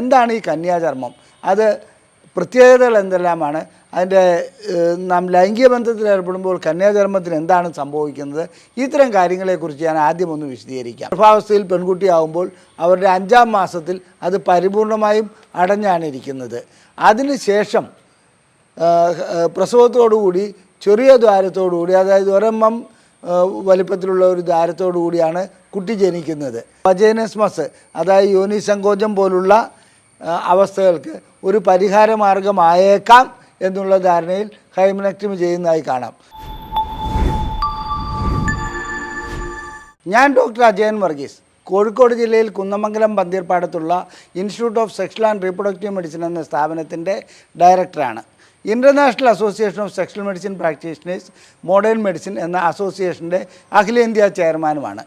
എന്താണ് ഈ കന്യാചർമ്മം? അത് പ്രത്യേകതകൾ എന്തെല്ലാമാണ്? അതിൻ്റെ നാം ലൈംഗിക ബന്ധത്തിൽ ഏർപ്പെടുമ്പോൾ കന്യാചർമ്മത്തിന് എന്താണ് സംഭവിക്കുന്നത്? ഇത്തരം കാര്യങ്ങളെക്കുറിച്ച് ഞാൻ ആദ്യം ഒന്ന് വിശദീകരിക്കാം. ഗർഭാവസ്ഥയിൽ പെൺകുട്ടിയാവുമ്പോൾ അവരുടെ 5-ാം മാസത്തിൽ അത് പരിപൂർണമായും അടഞ്ഞാണ് ഇരിക്കുന്നത്. അതിനുശേഷം പ്രസവത്തോടുകൂടി ചെറിയ ദ്വാരത്തോടുകൂടി, അതായത് 1 mm വലിപ്പത്തിലുള്ള ഒരു ദ്വാരത്തോടു കൂടിയാണ് കുട്ടി ജനിക്കുന്നത്. വജൈനസ്മസ്, അതായത് യോനിസങ്കോചം പോലുള്ള അവസ്ഥകൾക്ക് ഒരു പരിഹാര മാർഗമായേക്കാം എന്നുള്ള ധാരണയിൽ ഹൈമനക്ടമി ചെയ്യുന്നതായി കാണാം. ഞാൻ ഡോക്ടർ അജയൻ വർഗീസ്, കോഴിക്കോട് ജില്ലയിൽ കുന്നമംഗലം പന്തീർപ്പാടത്തുള്ള institute of sexual and reproductive medicine എന്ന സ്ഥാപനത്തിൻ്റെ ഡയറക്ടറാണ്. International association of sexual medicine practitioners modern medicine എന്ന അസോസിയേഷൻ്റെ അഖിലേന്ത്യാ ചെയർമാനുമാണ്.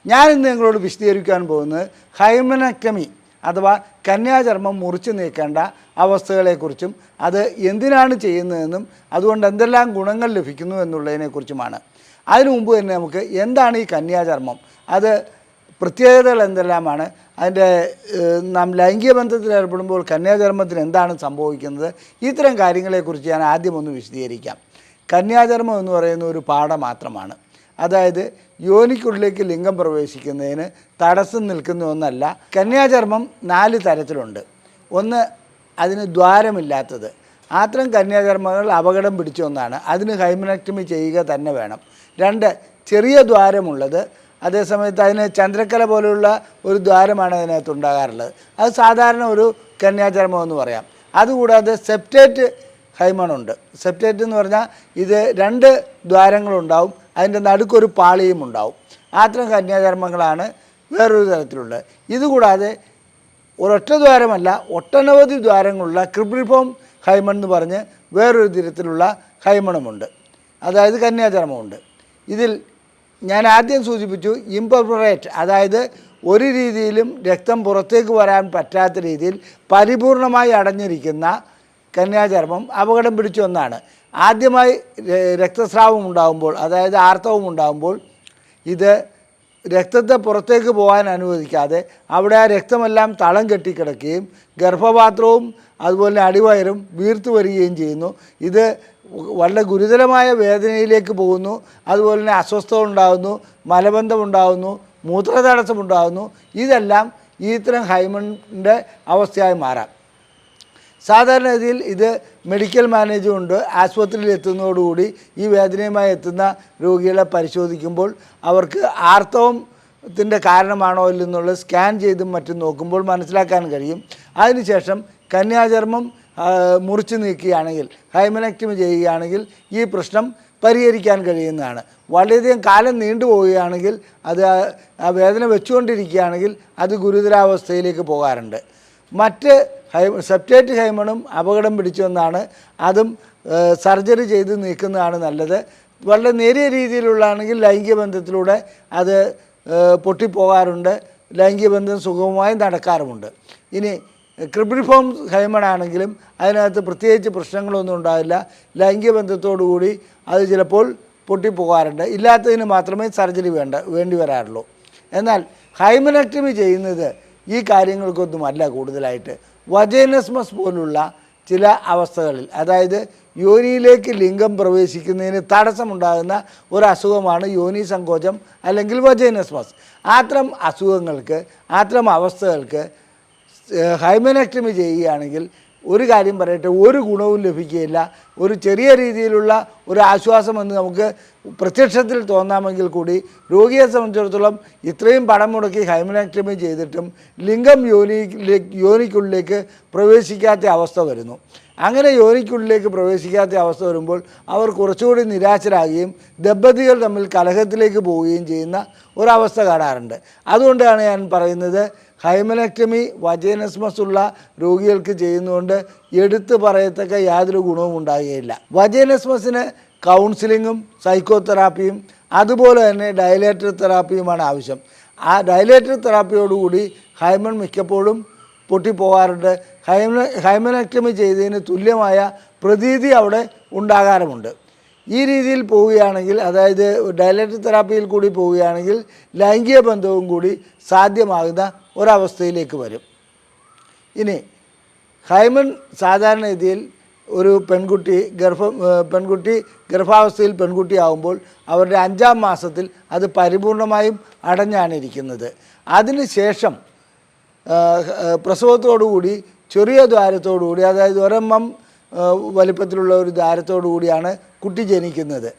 ഞാനിന്ന് നിങ്ങളോട് വിശദീകരിക്കാൻ പോകുന്നത് ഹൈമനക്ടമി അഥവാ കന്യാചർമ്മം മുറിച്ചു നീക്കേണ്ട അവസ്ഥകളെക്കുറിച്ചും അത് എന്തിനാണ് ചെയ്യുന്നതെന്നും അതുകൊണ്ട് എന്തെല്ലാം ഗുണങ്ങൾ ലഭിക്കുന്നു എന്നുള്ളതിനെക്കുറിച്ചുമാണ്. അതിനു മുമ്പ് തന്നെ നമുക്ക് എന്താണ് ഈ കന്യാചർമ്മം, അത് പ്രത്യേകതകൾ എന്തെല്ലാമാണ്, അതിൻ്റെ നാം ലൈംഗിക ബന്ധത്തിൽ ഏർപ്പെടുമ്പോൾ കന്യാചർമ്മത്തിന് എന്താണ് സംഭവിക്കുന്നത്, ഇത്തരം കാര്യങ്ങളെക്കുറിച്ച് ഞാൻ ആദ്യം ഒന്ന് വിശദീകരിക്കാം. കന്യാചർമ്മം എന്ന് പറയുന്ന ഒരു പാട മാത്രമാണ്. അതായത് യോനിക്കുള്ളിലേക്ക് ലിംഗം പ്രവേശിക്കുന്നതിന് തടസ്സം നിൽക്കുന്ന ഒന്നല്ല. കന്യാചർമ്മം 4 തരത്തിലുണ്ട്. ഒന്ന്, അതിന് ദ്വാരമില്ലാത്തത്. അത്തരം കന്യാചർമ്മങ്ങൾ അപകടം പിടിച്ച ഒന്നാണ്, അതിന് ഹൈമനക്ടമി ചെയ്യുക തന്നെ വേണം. 2, ചെറിയ ദ്വാരമുള്ളത്. അതേസമയത്ത് അതിന് ചന്ദ്രക്കല പോലെയുള്ള ഒരു ദ്വാരമാണ് അതിനകത്ത് ഉണ്ടാകാറുള്ളത്. അത് സാധാരണ ഒരു കന്യാചർമ്മം എന്ന് പറയാം. അതുകൂടാതെ സെപ്റ്റേറ്റ് ഹൈമണുണ്ട്. സെപ്റ്റേറ്റ് എന്ന് പറഞ്ഞാൽ ഇത് 2 ദ്വാരങ്ങളുണ്ടാവും, അതിൻ്റെ നടുക്കൊരു പാളിയും ഉണ്ടാവും. അത്തരം കന്യാചർമ്മങ്ങളാണ് വേറൊരു തരത്തിലുള്ളത്. ഇതുകൂടാതെ ഒരൊറ്റ ദ്വാരമല്ല, ഒട്ടനവധി ദ്വാരങ്ങളുള്ള ക്രിബ്രിഫോം ഹൈമൺ എന്ന് പറഞ്ഞ് വേറൊരു തരത്തിലുള്ള ഹൈമണുമുണ്ട്, അതായത് കന്യാചർമ്മമുണ്ട്. ഇതിൽ ഞാൻ ആദ്യം സൂചിപ്പിച്ചു ഇംപെർഫറേറ്റ്, അതായത് ഒരു രീതിയിലും രക്തം പുറത്തേക്ക് വരാൻ പറ്റാത്ത രീതിയിൽ പരിപൂർണമായി അടഞ്ഞിരിക്കുന്ന കന്യാചർമ്മം അപകടം പിടിച്ച ഒന്നാണ്. ആദ്യമായി രക്തസ്രാവം ഉണ്ടാകുമ്പോൾ, അതായത് ആർത്തവം ഉണ്ടാകുമ്പോൾ, ഇത് രക്തത്തെ പുറത്തേക്ക് പോകാൻ അനുവദിക്കാതെ അവിടെ ആ രക്തമെല്ലാം തളം കെട്ടിക്കിടക്കുകയും ഗർഭപാത്രവും അതുപോലെ അടിവയറും വീർത്തു വരികയും ചെയ്യുന്നു. ഇത് വളരെ ഗുരുതരമായ വേദനയിലേക്ക് പോകുന്നു. അതുപോലെ തന്നെ അസ്വസ്ഥത ഉണ്ടാകുന്നു, മലബന്ധം ഉണ്ടാകുന്നു, മൂത്രതടസ്സം ഉണ്ടാകുന്നു. ഇതെല്ലാം ഇത്തരം ഹൈമണിൻ്റെ അവസ്ഥയായി മാറാം. സാധാരണഗതിയിൽ ഇത് മെഡിക്കൽ മാനേജ്മെൻറ്റ് ആശുപത്രിയിൽ എത്തുന്നതോടുകൂടി ഈ വേദനയുമായി എത്തുന്ന രോഗികളെ പരിശോധിക്കുമ്പോൾ അവർക്ക് ആർത്തവത്തിൻ്റെ കാരണമാണോ ഇല്ലെന്നുള്ളത് സ്കാൻ ചെയ്തും മറ്റും നോക്കുമ്പോൾ മനസ്സിലാക്കാൻ കഴിയും. അതിനുശേഷം കന്യാചർമ്മം മുറിച്ചു നീക്കുകയാണെങ്കിൽ, ഹൈമനക്ടമി ചെയ്യുകയാണെങ്കിൽ ഈ പ്രശ്നം പരിഹരിക്കാൻ കഴിയുന്നതാണ്. വളരെയധികം കാലം നീണ്ടുപോവുകയാണെങ്കിൽ, അത് ആ വേദന വെച്ചുകൊണ്ടിരിക്കുകയാണെങ്കിൽ അത് ഗുരുതരാവസ്ഥയിലേക്ക് പോകാറുണ്ട്. മറ്റ് സെപ്റ്റേറ്റ് ഹൈമണും അപകടം പിടിച്ചൊന്നാണ്. അതും സർജറി ചെയ്ത് നീക്കുന്നതാണ് നല്ലത്. വളരെ നേരിയ രീതിയിലുള്ളതാണെങ്കിൽ ലൈംഗിക ബന്ധത്തിലൂടെ അത് പൊട്ടിപ്പോകാറുണ്ട്, ലൈംഗിക ബന്ധം സുഗമമായി നടക്കാറുമുണ്ട്. ഇനി ക്രിബ്രിഫോം ഹൈമൺ ആണെങ്കിലും അതിനകത്ത് പ്രത്യേകിച്ച് പ്രശ്നങ്ങളൊന്നും ഉണ്ടാവില്ല. ലൈംഗിക ബന്ധത്തോടുകൂടി അത് ചിലപ്പോൾ പൊട്ടിപ്പോകാറുണ്ട്. ഇല്ലാത്തതിന് മാത്രമേ സർജറി വേണ്ടി വരാറുള്ളൂ. എന്നാൽ ഹൈമനക്ടമി ചെയ്യുന്നത് ഈ കാര്യങ്ങൾക്കൊന്നുമല്ല. കൂടുതലായിട്ട് വജൈനസ്മസ് പോലുള്ള ചില അവസ്ഥകളിൽ, അതായത് യോനിയിലേക്ക് ലിംഗം പ്രവേശിക്കുന്നതിന് തടസ്സമുണ്ടാകുന്ന ഒരു അസുഖമാണ് യോനി സങ്കോചം അല്ലെങ്കിൽ വജൈനസ്മസ്. അത്തരം അസുഖങ്ങൾക്ക്, അത്തരം അവസ്ഥകൾക്ക് ഹൈമനക്ടമി ചെയ്യുകയാണെങ്കിൽ ഒരു കാര്യം പറയട്ടെ, ഒരു ഗുണവും ലഭിക്കുകയില്ല. ഒരു ചെറിയ രീതിയിലുള്ള ഒരു ആശ്വാസമെന്ന് നമുക്ക് പ്രത്യക്ഷത്തിൽ തോന്നാമെങ്കിൽ കൂടി രോഗിയെ സംബന്ധിച്ചിടത്തോളം ഇത്രയും പണം മുടക്കി ഹൈമനക്ടമി ചെയ്തിട്ടും ലിംഗം യോനിക്കുള്ളിലേക്ക് പ്രവേശിക്കാത്ത അവസ്ഥ വരുന്നു. അങ്ങനെ യോനിക്കുള്ളിലേക്ക് പ്രവേശിക്കാത്ത അവസ്ഥ വരുമ്പോൾ അവർ കുറച്ചുകൂടി നിരാശരാകുകയും ദമ്പതികൾ തമ്മിൽ കലഹത്തിലേക്ക് പോവുകയും ചെയ്യുന്ന ഒരവസ്ഥ കാണാറുണ്ട്. അതുകൊണ്ടാണ് ഞാൻ പറയുന്നത്, ഹൈമനക്ടമി വജൈനസ്മസ് ഉള്ള രോഗികൾക്ക് ചെയ്യുന്നതുകൊണ്ട് എടുത്തു പറയത്തക്ക യാതൊരു ഗുണവും ഉണ്ടാകുകയില്ല. വജൈനസ്മസിന് കൗൺസിലിങ്ങും സൈക്കോതെറാപ്പിയും അതുപോലെ തന്നെ ഡയലേറ്റർ തെറാപ്പിയുമാണ് ആവശ്യം. ആ ഡയലേറ്റർ തെറാപ്പിയോടുകൂടി ഹൈമൺ മിക്കപ്പോഴും പൊട്ടിപ്പോകാറുണ്ട്. ഹൈമനക്ടമി ചെയ്തതിന് തുല്യമായ പ്രതീതി അവിടെ ഉണ്ടാകാറുമുണ്ട്. ഈ രീതിയിൽ പോവുകയാണെങ്കിൽ, അതായത് ഡയലേറ്റർ തെറാപ്പിയിൽ കൂടി പോവുകയാണെങ്കിൽ ലൈംഗിക ബന്ധവും കൂടി സാധ്യമാകുന്ന ഒരവസ്ഥയിലേക്ക് വരും. ഇനി ഹൈമൻ സാധാരണ രീതിയിൽ ഒരു പെൺകുട്ടി ഗർഭാവസ്ഥയിൽ പെൺകുട്ടിയാവുമ്പോൾ അവരുടെ 5-ാം മാസത്തിൽ അത് പരിപൂർണമായും അടഞ്ഞാണ് ഇരിക്കുന്നത്. അതിനുശേഷം പ്രസവത്തോടുകൂടി ചെറിയ ദ്വാരത്തോടുകൂടി, അതായത് 1 mm വലിപ്പത്തിലുള്ള ഒരു ദ്വാരത്തോടു കൂടിയാണ് കുട്ടി ജനിക്കുന്നത്.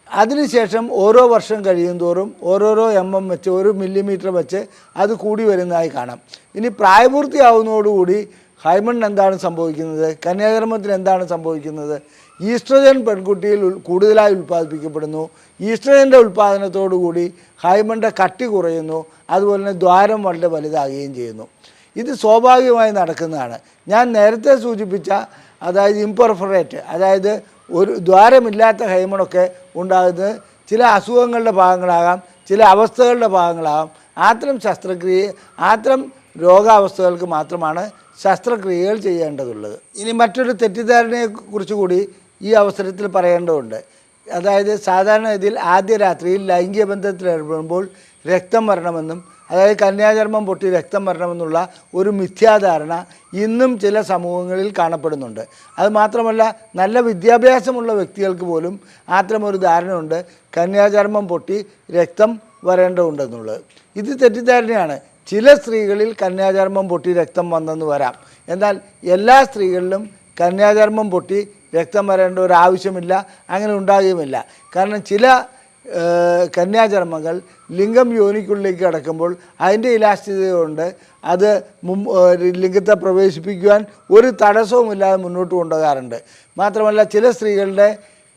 അതിനുശേഷം ഓരോ വർഷം കഴിയും തോറും ഓരോരോ വെച്ച് 1 മില്ലിമീറ്റർ വെച്ച് അത് കൂടി വരുന്നതായി കാണാം. ഇനി പ്രായപൂർത്തിയാവുന്നതോടുകൂടി ഹൈമൺ എന്താണ് സംഭവിക്കുന്നത്, കന്യാചർമ്മത്തിന് എന്താണ് സംഭവിക്കുന്നത്? ഈസ്ട്രജൻ പെൺകുട്ടിയിൽ കൂടുതലായി ഉൽപ്പാദിപ്പിക്കപ്പെടുന്നു. ഈസ്ട്രജൻ്റെ ഉൽപ്പാദനത്തോടുകൂടി ഹൈമണിൻ്റെ കട്ടി കുറയുന്നു, അതുപോലെ തന്നെ ദ്വാരം വളരെ വലുതാകുകയും ചെയ്യുന്നു. ഇത് സ്വാഭാവികമായി നടക്കുന്നതാണ്. ഞാൻ നേരത്തെ സൂചിപ്പിച്ച, അതായത് ഇംപെർഫറേറ്റ്, അതായത് ഒരു ദ്വാരമില്ലാത്ത ഹൈമണൊക്കെ ഉണ്ടാകുന്നത് ചില അസുഖങ്ങളുടെ ഭാഗങ്ങളാകാം, ചില അവസ്ഥകളുടെ ഭാഗങ്ങളാകാം. അത്തരം രോഗാവസ്ഥകൾക്ക് മാത്രമാണ് ശസ്ത്രക്രിയകൾ ചെയ്യേണ്ടതുള്ളത്. ഇനി മറ്റൊരു തെറ്റിദ്ധാരണയെക്കുറിച്ച് കൂടി ഈ അവസരത്തിൽ പറയേണ്ടതുണ്ട്. അതായത് സാധാരണ ഇതിൽ ആദ്യ രാത്രിയിൽ ലൈംഗിക ബന്ധത്തിൽ ഏർപ്പെടുമ്പോൾ രക്തം വരണമെന്നും, അതായത് കന്യാചർമ്മം പൊട്ടി രക്തം വരണമെന്നുള്ള ഒരു മിഥ്യാധാരണ ഇന്നും ചില സമൂഹങ്ങളിൽ കാണപ്പെടുന്നുണ്ട്. അത് മാത്രമല്ല, നല്ല വിദ്യാഭ്യാസമുള്ള വ്യക്തികൾക്ക് പോലും അത്തരമൊരു ധാരണയുണ്ട്, കന്യാചർമ്മം പൊട്ടി രക്തം വരേണ്ടതുണ്ടെന്നുള്ളത്. ഇത് തെറ്റിദ്ധാരണയാണ്. ചില സ്ത്രീകളിൽ കന്യാചർമ്മം പൊട്ടി രക്തം വന്നെന്ന് വരാം. എന്നാൽ എല്ലാ സ്ത്രീകളിലും കന്യാചർമ്മം പൊട്ടി രക്തം വരേണ്ട ഒരു ആവശ്യമില്ല, അങ്ങനെ ഉണ്ടാകുകയുമില്ല. കാരണം ചില കന്യാചർമ്മങ്ങൾ ലിംഗം യോനിക്കുള്ളിലേക്ക് കടക്കുമ്പോൾ അതിൻ്റെ ഇലാസ്റ്റികത കൊണ്ട് അത് ലിംഗത്തെ പ്രവേശിപ്പിക്കുവാൻ ഒരു തടസ്സവുമില്ലാതെ മുന്നോട്ട് കൊണ്ടുപോകാറുണ്ട്. മാത്രമല്ല, ചില സ്ത്രീകളുടെ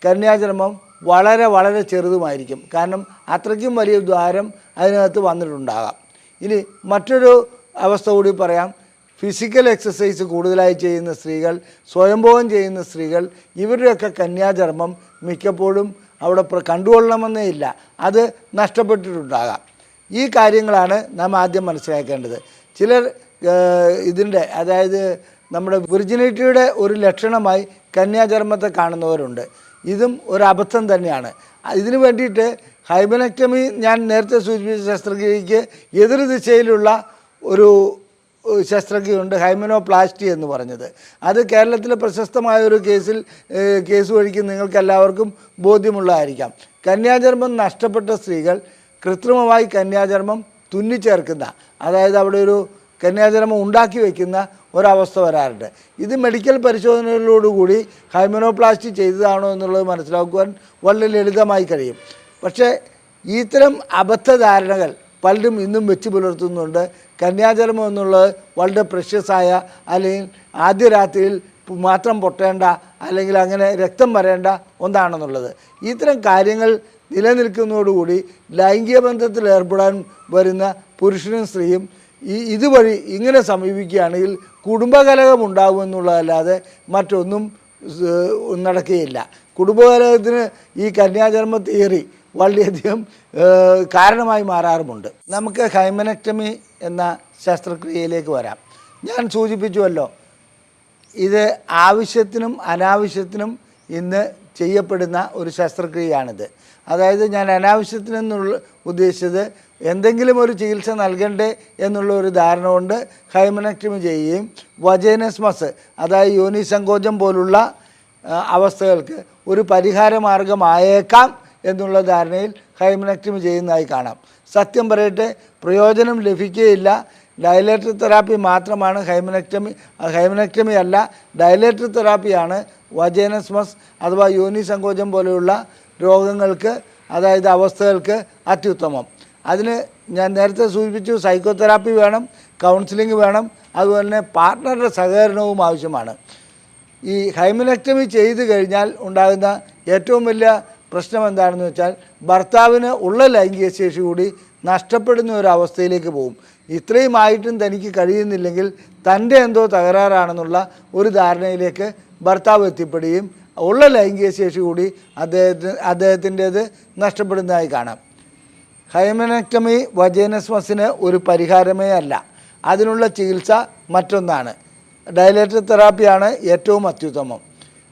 കന്യാചർമ്മം വളരെ വളരെ ചെറുതുമായിരിക്കും. കാരണം അത്രയ്ക്കും വലിയ ദ്വാരം അതിനകത്ത് വന്നിട്ടുണ്ടാകാം. ഇനി മറ്റൊരു അവസ്ഥ കൂടി പറയാം. ഫിസിക്കൽ എക്സസൈസ് കൂടുതലായി ചെയ്യുന്ന സ്ത്രീകൾ, സ്വയംഭോഗം ചെയ്യുന്ന സ്ത്രീകൾ, ഇവരുടെയൊക്കെ കന്യാചർമ്മം മിക്കപ്പോഴും അവിടെ കണ്ടുകൊള്ളണമെന്നേ ഇല്ല, അത് നഷ്ടപ്പെട്ടിട്ടുണ്ടാകാം. ഈ കാര്യങ്ങളാണ് നാം ആദ്യം മനസ്സിലാക്കേണ്ടത്. ചിലർ ഇതിൻ്റെ, അതായത് നമ്മുടെ വിർജിനിറ്റിയുടെ ഒരു ലക്ഷണമായി കന്യാചർമ്മത്തെ കാണുന്നവരുണ്ട്. ഇതും ഒരു അബദ്ധം തന്നെയാണ്. ഇതിനു വേണ്ടിയിട്ട് ഹൈമനക്ടമി, ഞാൻ നേരത്തെ സൂചിപ്പിച്ച ശസ്ത്രക്രിയയ്ക്ക് എതിർ ദിശയിലുള്ള ഒരു ശസ്ത്രക്രിയയുണ്ട്, ഹൈമനോപ്ലാസ്റ്റി എന്ന് പറഞ്ഞത്. അത് കേരളത്തിലെ പ്രശസ്തമായ ഒരു കേസ് വഴിക്ക് നിങ്ങൾക്കെല്ലാവർക്കും ബോധ്യമുള്ളതായിരിക്കാം. കന്യാചർമ്മം നഷ്ടപ്പെട്ട സ്ത്രീകൾ കൃത്രിമമായി കന്യാചർമ്മം തുന്നിച്ചേർക്കുന്ന, അതായത് അവിടെ ഒരു കന്യാചർമ്മം ഉണ്ടാക്കി വയ്ക്കുന്ന ഒരവസ്ഥ വരാറുണ്ട്. ഇത് മെഡിക്കൽ പരിശോധനകളിലോടുകൂടി ഹൈമനോപ്ലാസ്റ്റി ചെയ്തതാണോ എന്നുള്ളത് മനസ്സിലാക്കുവാൻ വളരെ ലളിതമായി കഴിയും. പക്ഷേ ഇത്തരം അബദ്ധധാരണകൾ പലരും ഇന്നും വെച്ച് പുലർത്തുന്നുണ്ട്. കന്യാചർമ്മം എന്നുള്ളത് വളരെ പ്രഷ്യസായ, അല്ലെങ്കിൽ ആദ്യ രാത്രിയിൽ മാത്രം പൊട്ടേണ്ട, അല്ലെങ്കിൽ അങ്ങനെ രക്തം വരേണ്ട ഒന്നാണെന്നുള്ളത്. ഇത്തരം കാര്യങ്ങൾ നിലനിൽക്കുന്നതോടുകൂടി ലൈംഗിക ബന്ധത്തിൽ ഏർപ്പെടാൻ വരുന്ന പുരുഷനും സ്ത്രീയും ഇതുവഴി ഇങ്ങനെ സമീപിക്കുകയാണെങ്കിൽ കുടുംബകലഹം ഉണ്ടാകുമെന്നുള്ളതല്ലാതെ മറ്റൊന്നും നടക്കുകയില്ല. കുടുംബകലഹത്തിന് ഈ കന്യാചർമ്മ തിയറി വളരെയധികം കാരണമായി മാറാറുമുണ്ട്. നമുക്ക് ഹൈമനക്ടമി എന്ന ശസ്ത്രക്രിയയിലേക്ക് വരാം. ഞാൻ സൂചിപ്പിച്ചുവല്ലോ, ഇത് ആവശ്യത്തിനും അനാവശ്യത്തിനും ഇന്ന് ചെയ്യപ്പെടുന്ന ഒരു ശസ്ത്രക്രിയയാണിത്. അതായത് ഞാൻ അനാവശ്യത്തിനെന്നുള്ള ഉദ്ദേശിച്ചത് എന്തെങ്കിലും ഒരു ചികിത്സ നൽകണ്ടേ എന്നുള്ള ഒരു ധാരണ കൊണ്ട് ഹൈമനക്ടമി ചെയ്യുകയും വജൈനസ്മസ്, അതായത് യോനി സങ്കോചം പോലുള്ള അവസ്ഥകൾക്ക് ഒരു പരിഹാര മാർഗമായേക്കാം എന്നുള്ള ധാരണയിൽ ഹൈമനക്ടമി ചെയ്യുന്നതായി കാണാം. സത്യം പറയട്ടെ, പ്രയോജനം ലഭിക്കുകയില്ല. ഡയലേറ്റർ തെറാപ്പി മാത്രമാണ് ഹൈമനക്ടമി അല്ല, ഡയലേറ്റർ തെറാപ്പിയാണ് വജൈനസ്മസ് അഥവാ യോനി സങ്കോചം പോലെയുള്ള രോഗങ്ങൾക്ക്, അതായത് അവസ്ഥകൾക്ക് അത്യുത്തമം. അതിന് ഞാൻ നേരത്തെ സൂചിപ്പിച്ചു, സൈക്കോതെറാപ്പി വേണം, കൗൺസിലിംഗ് വേണം, അതുപോലെ തന്നെ പാർട്ട്ണറുടെ സഹകരണവും ആവശ്യമാണ്. ഈ ഹൈമനക്ടമി ചെയ്തു കഴിഞ്ഞാൽ ഉണ്ടാകുന്ന ഏറ്റവും വലിയ പ്രശ്നം എന്താണെന്ന് വെച്ചാൽ, ഭർത്താവിന് ഉള്ള ലൈംഗിക ശേഷി കൂടി നഷ്ടപ്പെടുന്ന ഒരു അവസ്ഥയിലേക്ക് പോകും. ഇത്രയും ആയിട്ടും തനിക്ക് കഴിയുന്നില്ലെങ്കിൽ തൻ്റെ എന്തോ തകരാറാണെന്നുള്ള ഒരു ധാരണയിലേക്ക് ഭർത്താവ് എത്തിപ്പെടുകയും ഉള്ള ലൈംഗിക ശേഷി കൂടി അദ്ദേഹത്തിൻ്റേത് നഷ്ടപ്പെടുന്നതായി കാണാം. ഹൈമനക്ടമി വജൈനസ്മസിന് ഒരു പരിഹാരമേ അല്ല, അതിനുള്ള ചികിത്സ മറ്റൊന്നാണ്. ഡയലേറ്റർ തെറാപ്പിയാണ് ഏറ്റവും അത്യുത്തമം.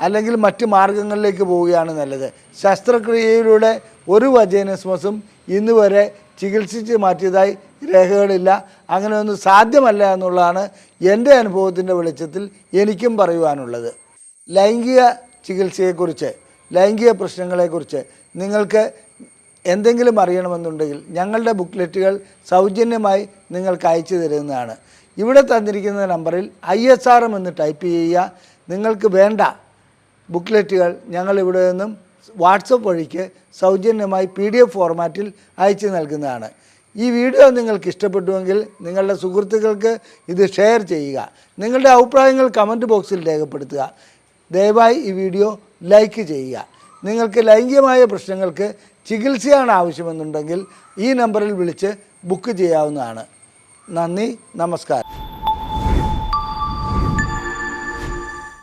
അല്ലെങ്കിൽ മറ്റ് മാർഗങ്ങളിലേക്ക് പോവുകയാണ് നല്ലത്. ശസ്ത്രക്രിയയിലൂടെ ഒരു വജൈനസ്മസും ഇന്ന് വരെ ചികിത്സിച്ച് മാറ്റിയതായി രേഖകളില്ല. അങ്ങനെയൊന്നും സാധ്യമല്ല എന്നുള്ളതാണ് എൻ്റെ അനുഭവത്തിൻ്റെ വെളിച്ചത്തിൽ എനിക്കും പറയുവാനുള്ളത്. ലൈംഗിക ചികിത്സയെക്കുറിച്ച്, ലൈംഗിക പ്രശ്നങ്ങളെക്കുറിച്ച് നിങ്ങൾക്ക് എന്തെങ്കിലും അറിയണമെന്നുണ്ടെങ്കിൽ ഞങ്ങളുടെ ബുക്ക്ലെറ്റുകൾ സൗജന്യമായി നിങ്ങൾക്ക് അയച്ചു തരുന്നതാണ്. ഇവിടെ തന്നിരിക്കുന്ന നമ്പറിൽ ISRM എന്ന് ടൈപ്പ് ചെയ്യുക. നിങ്ങൾക്ക് വേണ്ട ബുക്ക്ലെറ്റുകൾ ഞങ്ങൾ ഇവിടെ നിന്നും വാട്സപ്പ് വഴിക്ക് സൗജന്യമായി PDF ഫോർമാറ്റിൽ അയച്ചു നൽകുന്നതാണ്. ഈ വീഡിയോ നിങ്ങൾക്ക് ഇഷ്ടപ്പെട്ടുവെങ്കിൽ നിങ്ങളുടെ സുഹൃത്തുക്കൾക്ക് ഇത് ഷെയർ ചെയ്യുക. നിങ്ങളുടെ അഭിപ്രായങ്ങൾ കമൻറ്റ് ബോക്സിൽ രേഖപ്പെടുത്തുക. ദയവായി ഈ വീഡിയോ ലൈക്ക് ചെയ്യുക. നിങ്ങൾക്ക് ലൈംഗികമായ പ്രശ്നങ്ങൾക്ക് ചികിത്സയാണ് ആവശ്യമെന്നുണ്ടെങ്കിൽ ഈ നമ്പറിൽ വിളിച്ച് ബുക്ക് ചെയ്യാവുന്നതാണ്. നന്ദി, നമസ്കാരം.